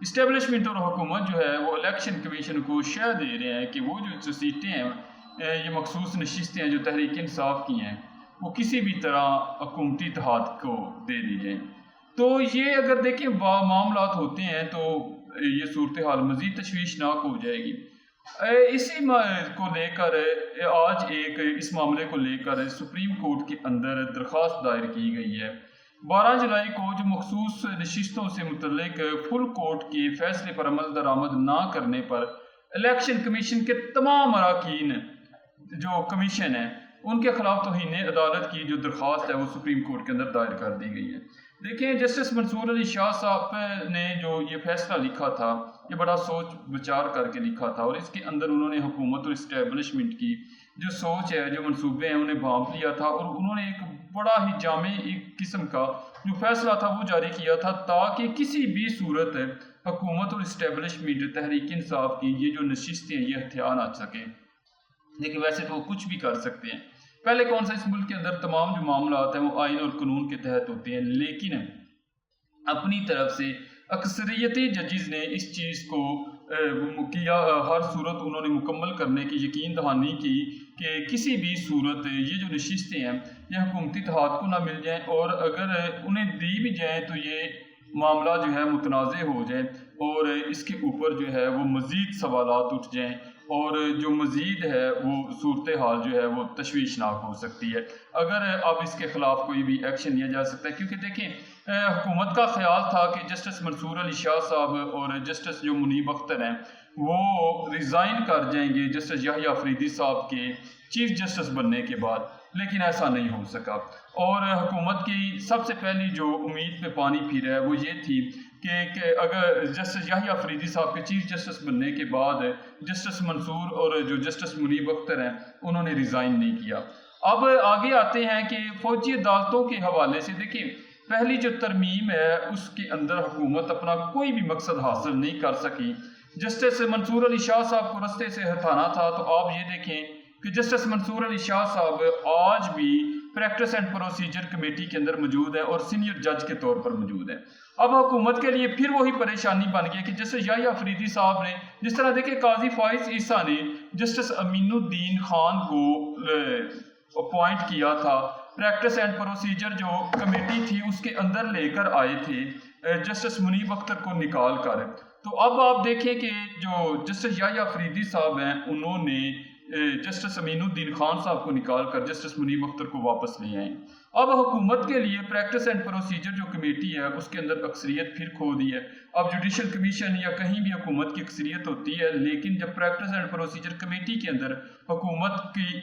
Establishment اور حکومت جو ہے وہ الیکشن کمیشن کو شہ دے رہے ہیں کہ وہ جو سیٹیں ہیں یہ مخصوص نشستیں ہیں جو تحریک انصاف کی ہیں وہ کسی بھی طرح حکومتی اتحاد کو دے دی جائیں. تو یہ اگر دیکھیں معاملات ہوتے ہیں تو یہ صورتحال مزید تشویشناک ہو جائے گی. اسی کو لے کر آج اس معاملے کو لے کر سپریم کورٹ کے اندر درخواست دائر کی گئی ہے. 12 جولائی کو جو مخصوص نشستوں سے متعلق فل کورٹ کے فیصلے پر عمل درآمد نہ کرنے پر الیکشن کمیشن کے تمام اراکین جو کمیشن ہے ان کے خلاف توہین عدالت کی جو درخواست ہے وہ سپریم کورٹ کے اندر دائر کر دی گئی ہے. دیکھیں جسٹس منصور علی شاہ صاحب نے جو یہ فیصلہ لکھا تھا یہ بڑا سوچ بچار کر کے لکھا تھا اور اس کے اندر انہوں نے حکومت اور اسٹیبلشمنٹ کی جو سوچ ہے جو منصوبے ہیں انہیں بھانپ لیا تھا اور انہوں نے ایک بڑا ہی جامع ایک قسم کا جو فیصلہ تھا وہ جاری کیا تھا تاکہ کسی بھی صورت حکومت اور اسٹیبلشمنٹ تحریک انصاف کی یہ جو نشستیں ہیں یہ ہتھیار نہ سکیں. لیکن ویسے تو وہ کچھ بھی کر سکتے ہیں. پہلے کون سا اس ملک کے اندر تمام جو معاملات ہیں وہ آئین اور قانون کے تحت ہوتے ہیں لیکن اپنی طرف سے اکثریتی ججز نے اس چیز کو کیا ہر صورت انہوں نے مکمل کرنے کی یقین دہانی کی کہ کسی بھی صورت یہ جو نشستیں ہیں یہ حکومتی اتحاد کو نہ مل جائیں اور اگر انہیں دی بھی جائیں تو یہ معاملہ جو ہے متنازع ہو جائے اور اس کے اوپر جو ہے وہ مزید سوالات اٹھ جائیں اور جو مزید ہے وہ صورتحال جو ہے وہ تشویشناک ہو سکتی ہے اگر اب اس کے خلاف کوئی بھی ایکشن لیا جا سکتا ہے. کیونکہ دیکھیں حکومت کا خیال تھا کہ جسٹس منصور علی شاہ صاحب اور جسٹس جو منیب اختر ہیں وہ ریزائن کر جائیں گے جسٹس یحییٰ افریدی صاحب کے چیف جسٹس بننے کے بعد, لیکن ایسا نہیں ہو سکا. اور حکومت کی سب سے پہلی جو امید پہ پانی پھیرا ہے وہ یہ تھی کہ اگر جسٹس یحییٰ افریدی صاحب کے چیف جسٹس بننے کے بعد جسٹس منصور اور جو جسٹس منیب اختر ہیں انہوں نے ریزائن نہیں کیا. اب آگے آتے ہیں کہ فوجی عدالتوں کے حوالے سے دیکھیں پہلی جو ترمیم ہے اس کے اندر حکومت اپنا کوئی بھی مقصد حاصل نہیں کر سکی. جسٹس منصور علی شاہ صاحب کو رستے سے ہٹانا تھا تو آپ یہ دیکھیں کہ جسٹس منصور علی شاہ صاحب آج بھی پریکٹس اینڈ پروسیجر کمیٹی کے اندر موجود ہیں اور سینئر جج کے طور پر موجود ہیں. اب حکومت کے لیے پھر وہی پریشانی بن گئی کہ جسٹس یحییٰ افریدی صاحب نے جس طرح دیکھیں قاضی فائز عیسیٰ نے جسٹس امین الدین خان کو اپوائنٹ کیا تھا پریکٹس اینڈ پروسیجر جو کمیٹی تھی اس کے اندر لے کر آئے تھے جسٹس منیب اختر کو نکال کر. تو اب آپ دیکھیں کہ جو جسٹس یحییٰ افریدی صاحب ہیں انہوں نے جسٹس امین الدین خان صاحب کو نکال کر جسٹس منیب اختر کو واپس لے آئیں. اب حکومت کے لیے پریکٹس اینڈ پروسیجر جو کمیٹی ہے اس کے اندر اکثریت پھر کھو دی ہے. اب جوڈیشل کمیشن یا کہیں بھی حکومت کی اکثریت ہوتی ہے لیکن جب پریکٹس اینڈ پروسیجر کمیٹی کے اندر حکومت کی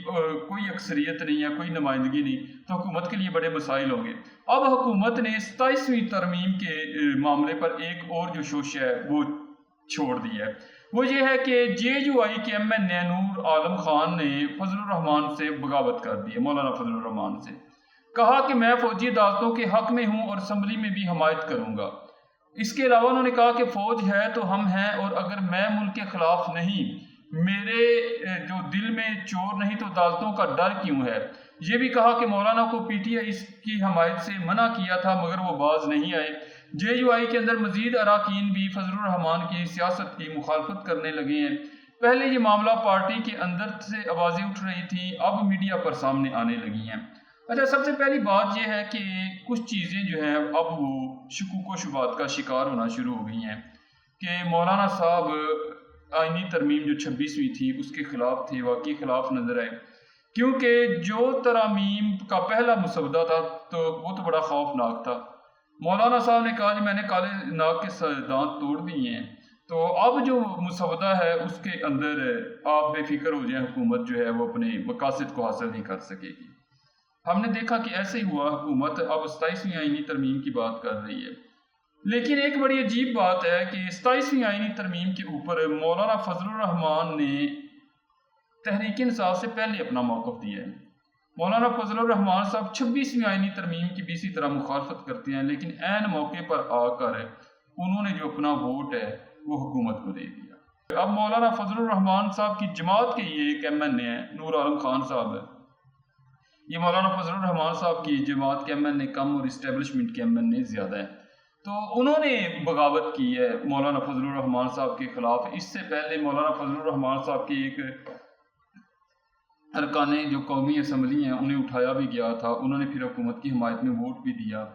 کوئی اکثریت نہیں ہے کوئی نمائندگی نہیں تو حکومت کے لیے بڑے مسائل ہوں گے. اب حکومت نے 27ویں ترمیم کے معاملے پر ایک اور جو شوش ہے وہ چھوڑ دی ہے. وہ یہ ہے کہ جے یو آئی کے ایم این اے نور عالم خان نے فضل الرحمان سے بغاوت کر دی ہے. مولانا فضل الرحمان سے کہا کہ میں فوجی عدالتوں کے حق میں ہوں اور اسمبلی میں بھی حمایت کروں گا. اس کے علاوہ انہوں نے کہا کہ فوج ہے تو ہم ہیں اور اگر میں ملک کے خلاف نہیں میرے جو دل میں چور نہیں تو عدالتوں کا ڈر کیوں ہے. یہ بھی کہا کہ مولانا کو پی ٹی آئی اس کی حمایت سے منع کیا تھا مگر وہ باز نہیں آئے. جے یو آئی کے اندر مزید اراکین بھی فضل الرحمان کی سیاست کی مخالفت کرنے لگے ہیں. پہلے یہ معاملہ پارٹی کے اندر سے آوازیں اٹھ رہی تھیں اب میڈیا پر سامنے آنے لگی ہیں. اچھا سب سے پہلی بات یہ ہے کہ کچھ چیزیں جو ہیں اب وہ شکوک و شبہات کا شکار ہونا شروع ہو گئی ہیں کہ مولانا صاحب آئینی ترمیم جو 26ویں تھی اس کے خلاف تھے, واقعی خلاف نظر آئے کیونکہ جو ترامیم کا پہلا مسودہ تھا تو وہ تو بڑا خوفناک تھا. مولانا صاحب نے کہا کہ میں نے کالے ناگ کے دانت توڑ دیے ہیں. تو اب جو مسودہ ہے اس کے اندر آپ بے فکر ہو جائیں حکومت جو ہے وہ اپنے مقاصد کو حاصل نہیں کر سکے گی. ہم نے دیکھا کہ ایسے ہی ہوا, حکومت اب 27ویں آئینی ترمیم کی بات کر رہی ہے. لیکن ایک بڑی عجیب بات ہے کہ 27ویں آئینی ترمیم کے اوپر مولانا فضل الرحمان نے تحریک انصاف سے پہلے اپنا موقف دیا ہے. مولانا فضل الرحمان صاحب 26ویں آئینی ترمیم کی بھی اسی طرح مخالفت کرتے ہیں لیکن عین موقع پر آ کر انہوں نے جو اپنا ووٹ ہے وہ حکومت کو دے دیا. اب مولانا فضل الرحمان صاحب کی جماعت کے یہ ایک ایم این اے ہیں نور عالم خان صاحب ہے. یہ مولانا فضل الرحمان صاحب کی جماعت کے ایم این اے کم اور اسٹیبلشمنٹ کے ایم این اے زیادہ ہیں. تو انہوں نے بغاوت کی ہے مولانا فضل الرحمان صاحب کے خلاف. اس سے پہلے مولانا فضل الرحمان صاحب کی ایک ارکان جو قومی اسمبلی ہیں انہیں اٹھایا بھی گیا تھا. انہوں نے پھر حکومت کی حمایت میں ووٹ بھی دیا.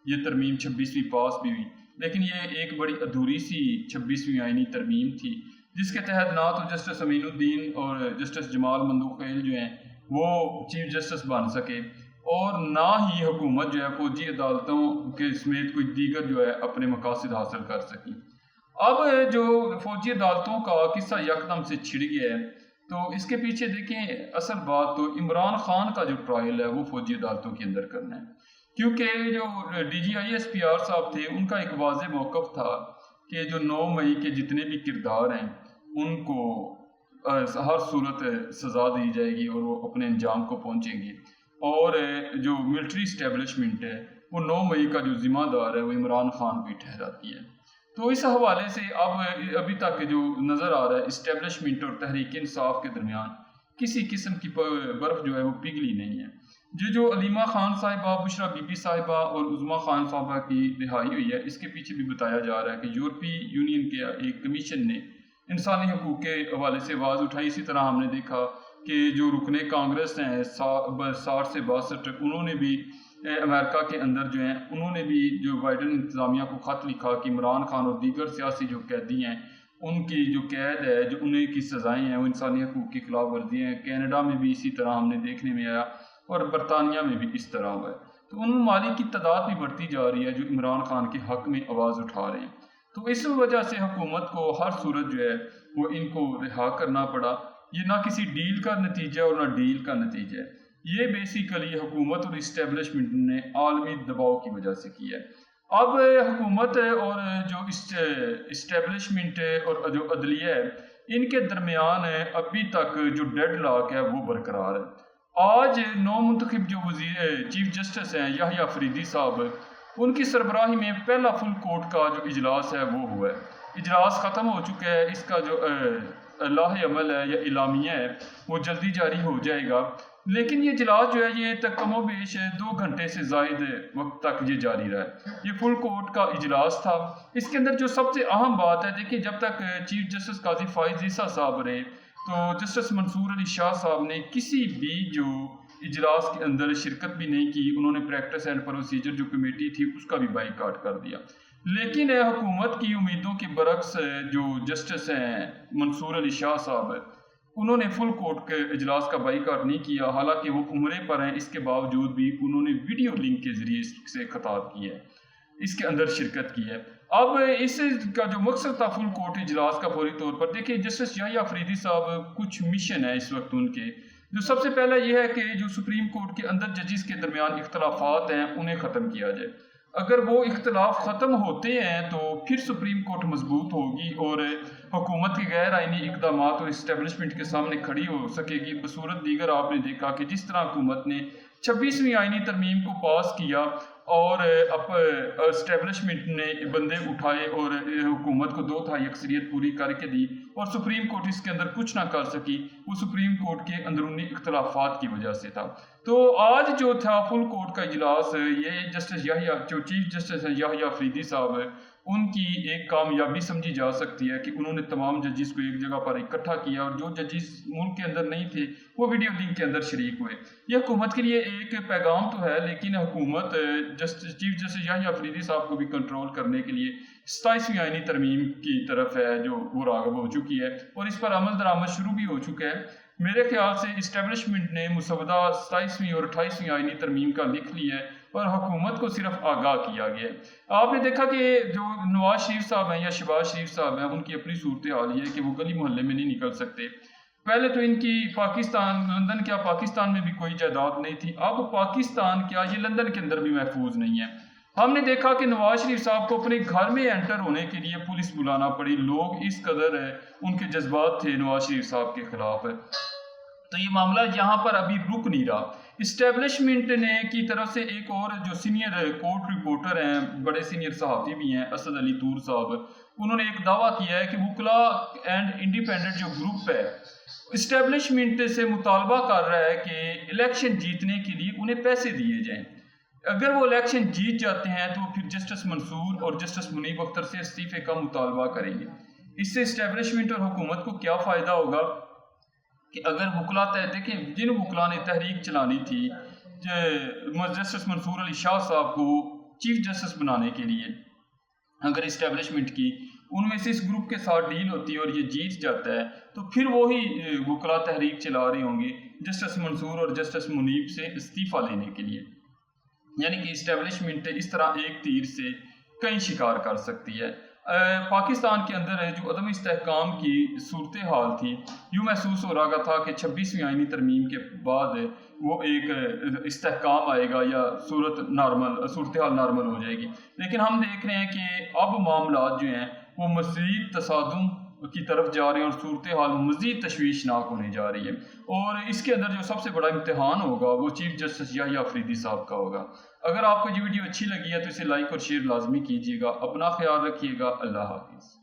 یہ ترمیم 26ویں پاس بھی ہوئی، لیکن یہ ایک بڑی ادھوری سی 26ویں آئینی ترمیم تھی، جس کے تحت نہ تو جسٹس امین الدین اور جسٹس جمال مندوخیل جو ہیں وہ چیف جسٹس بن سکے، اور نہ ہی حکومت جو ہے فوجی عدالتوں کے سمیت کوئی دیگر جو ہے اپنے مقاصد حاصل کر سکی. اب جو فوجی عدالتوں کا قصہ یکدم سے چھڑ گیا ہے، تو اس کے پیچھے دیکھیں اصل بات تو عمران خان کا جو ٹرائل ہے وہ فوجی عدالتوں کے اندر کرنا ہے. کیونکہ جو D G I S P R صاحب تھے ان کا ایک واضح موقف تھا کہ جو 9 مئی کے جتنے بھی کردار ہیں ان کو ہر صورت سزا دی جائے گی اور وہ اپنے انجام کو پہنچیں گے، اور جو ملٹری اسٹیبلشمنٹ ہے وہ 9 مئی کا جو ذمہ دار ہے وہ عمران خان بھی ٹھہراتی ہے. تو اس حوالے سے ابھی تک جو نظر آ رہا ہے اسٹیبلشمنٹ اور تحریک انصاف کے درمیان کسی قسم کی برف جو ہے وہ پگھلی نہیں ہے. جو علیمہ خان صاحبہ، بشرا بی بی صاحبہ اور عظمیٰ خان صاحبہ کی رہائی ہوئی ہے، اس کے پیچھے بھی بتایا جا رہا ہے کہ یورپی یونین کے ایک کمیشن نے انسانی حقوق کے حوالے سے آواز اٹھائی. اسی طرح ہم نے دیکھا کہ جو رکن کانگریس ہیں 60 سے 62 انہوں نے بھی امریکہ کے اندر جو ہیں انہوں نے بھی جو بائیڈن انتظامیہ کو خط لکھا کہ عمران خان اور دیگر سیاسی جو قیدی ہیں ان کی جو قید ہے، جو انہیں کی سزائیں ہیں وہ انسانی حقوق کی خلاف ورزی ہیں. کینیڈا میں بھی اسی طرح ہم نے دیکھنے میں آیا اور برطانیہ میں بھی اس طرح ہوا ہے. تو ان ممالک کی تعداد بھی بڑھتی جا رہی ہے جو عمران خان کے حق میں آواز اٹھا رہے ہیں. تو اس وجہ سے حکومت کو ہر صورت جو ہے وہ ان کو رہا کرنا پڑا. یہ نہ کسی ڈیل کا نتیجہ اور نہ ڈیل کا نتیجہ ہے، یہ بیسیکلی حکومت اور اسٹیبلشمنٹ نے عالمی دباؤ کی وجہ سے کیا ہے. اب حکومت اور جو اسٹیبلشمنٹ اور جو عدلیہ ہے ان کے درمیان ابھی تک جو ڈیڈ لاک ہے وہ برقرار ہے. آج نو منتخب جو چیف جسٹس ہیں یحییٰ افریدی صاحب، ان کی سربراہی میں پہلا فل کورٹ کا جو اجلاس ہے وہ ہوا ہے. اجلاس ختم ہو چکا ہے. اس کا جو لاہ عمل ہے یا اعلامیہ ہے وہ جلدی جاری ہو جائے گا، لیکن یہ اجلاس جو ہے یہ تک کم و بیش 2 گھنٹے سے زائد وقت تک یہ جاری رہا ہے. یہ فل کورٹ کا اجلاس تھا. اس کے اندر جو سب سے اہم بات ہے، دیکھیں جب تک چیف جسٹس قاضی فائز عیسیٰ صاحب رہے تو جسٹس منصور علی شاہ صاحب نے کسی بھی جو اجلاس کے اندر شرکت بھی نہیں کی. انہوں نے پریکٹس اینڈ پروسیجر جو کمیٹی تھی اس کا بھی بائیکاٹ کر دیا. لیکن حکومت کی امیدوں کے برعکس جو جسٹس ہیں منصور علی شاہ صاحب، انہوں نے فل کورٹ کے اجلاس کا بائیکاٹ نہیں کیا. حالانکہ وہ عمرے پر ہیں، اس کے باوجود بھی انہوں نے ویڈیو لنک کے ذریعے سے خطاب کیا ہے، اس کے اندر شرکت کی ہے. اب اس کا جو مقصد تھا فل کورٹ اجلاس کا فوری طور پر، دیکھیں جسٹس یحییٰ افریدی صاحب کچھ مشن ہے اس وقت ان کے. جو سب سے پہلا یہ ہے کہ جو سپریم کورٹ کے اندر ججز کے درمیان اختلافات ہیں انہیں ختم کیا جائے. اگر وہ اختلاف ختم ہوتے ہیں تو پھر سپریم کورٹ مضبوط ہوگی اور حکومت کے غیر آئینی اقدامات اور اسٹیبلشمنٹ کے سامنے کھڑی ہو سکے گی. بصورت دیگر آپ نے دیکھا کہ جس طرح حکومت نے 26ویں آئینی ترمیم کو پاس کیا اور اسٹیبلشمنٹ نے بندے اٹھائے اور حکومت کو 2/3 اکثریت پوری کر کے دی اور سپریم کورٹ اس کے اندر کچھ نہ کر سکی، وہ سپریم کورٹ کے اندرونی اختلافات کی وجہ سے تھا. تو آج جو تھا فل کورٹ کا اجلاس، یہ جسٹس یحییٰ جو چیف جسٹس ہیں یحییٰ افریدی صاحب، ان کی ایک کامیابی سمجھی جا سکتی ہے کہ انہوں نے تمام ججز کو ایک جگہ پر اکٹھا کیا اور جو ججز ملک کے اندر نہیں تھے وہ ویڈیو لنک کے اندر شریک ہوئے. یہ حکومت کے لیے ایک پیغام تو ہے، لیکن حکومت چیف جسٹس یحییٰ افریدی صاحب کو بھی کنٹرول کرنے کے لیے 27ویں آئینی ترمیم کی طرف ہے جو وہ راغب ہو چکی ہے اور اس پر عمل درآمد شروع بھی ہو چکا ہے. میرے خیال سے اسٹیبلشمنٹ نے مسودہ 27ویں اور 28ویں آئینی ترمیم کا لکھ لیا ہے اور حکومت کو صرف آگاہ کیا گیا ہے. آپ نے دیکھا کہ جو نواز شریف صاحب ہیں یا شہباز شریف صاحب ہیں، ان کی اپنی صورتحال یہ ہے کہ وہ گلی محلے میں نہیں نکل سکتے. پہلے تو ان کی لندن کیا پاکستان میں بھی کوئی جائیداد نہیں تھی، اب پاکستان کیا یہ لندن کے اندر بھی محفوظ نہیں ہے. ہم نے دیکھا کہ نواز شریف صاحب کو اپنے گھر میں انٹر ہونے کے لیے پولیس بلانا پڑی. لوگ اس قدر ان کے جذبات تھے نواز شریف صاحب کے خلاف. تو یہ معاملہ یہاں پر ابھی رک نہیں رہا. اسٹیبلشمنٹ نے کی طرف سے ایک اور جو سینئر کورٹ رپورٹر ہیں، بڑے سینئر صحافی بھی ہیں، اسد علی طور صاحب، انہوں نے ایک دعویٰ کیا ہے کہ وکلا اینڈ انڈیپینڈنٹ جو گروپ ہے اسٹیبلشمنٹ سے مطالبہ کر رہا ہے کہ الیکشن جیتنے کے لیے انہیں پیسے دیے جائیں. اگر وہ الیکشن جیت جاتے ہیں تو پھر جسٹس منصور اور جسٹس منیب اختر سے استعفے کا مطالبہ کریں گے۔ اس سے اسٹیبلشمنٹ اور حکومت کو کیا فائدہ ہوگا کہ اگر وکلا دیکھیں جن وکلا نے تحریک چلانی تھی جسٹس منصور علی شاہ صاحب کو چیف جسٹس بنانے کے لیے، اگر اسٹیبلشمنٹ کی ان میں سے اس گروپ کے ساتھ ڈیل ہوتی ہے اور یہ جیت جاتا ہے تو پھر وہی وکلا تحریک چلا رہے ہوں گے جسٹس منصور اور جسٹس منیب سے استعفیٰ لینے کے لیے۔ یعنی کہ اسٹیبلشمنٹ اس طرح ایک تیر سے کئی شکار کر سکتی ہے۔ پاکستان کے اندر جو عدم استحکام کی صورتحال تھی، یوں محسوس ہو رہا تھا کہ 26ویں آئینی ترمیم کے بعد وہ ایک استحکام آئے گا یا صورتحال نارمل ہو جائے گی، لیکن ہم دیکھ رہے ہیں کہ اب معاملات جو ہیں وہ مزید تصادم کی طرف جا رہے ہیں اور صورتحال مزید تشویشناک ہونے جا رہی ہے، اور اس کے اندر جو سب سے بڑا امتحان ہوگا وہ چیف جسٹس یحییٰ آفریدی صاحب کا ہوگا۔ اگر آپ کو یہ ویڈیو اچھی لگی ہے تو اسے لائک اور شیئر لازمی کیجیے گا۔ اپنا خیال رکھیے گا۔ اللہ حافظ۔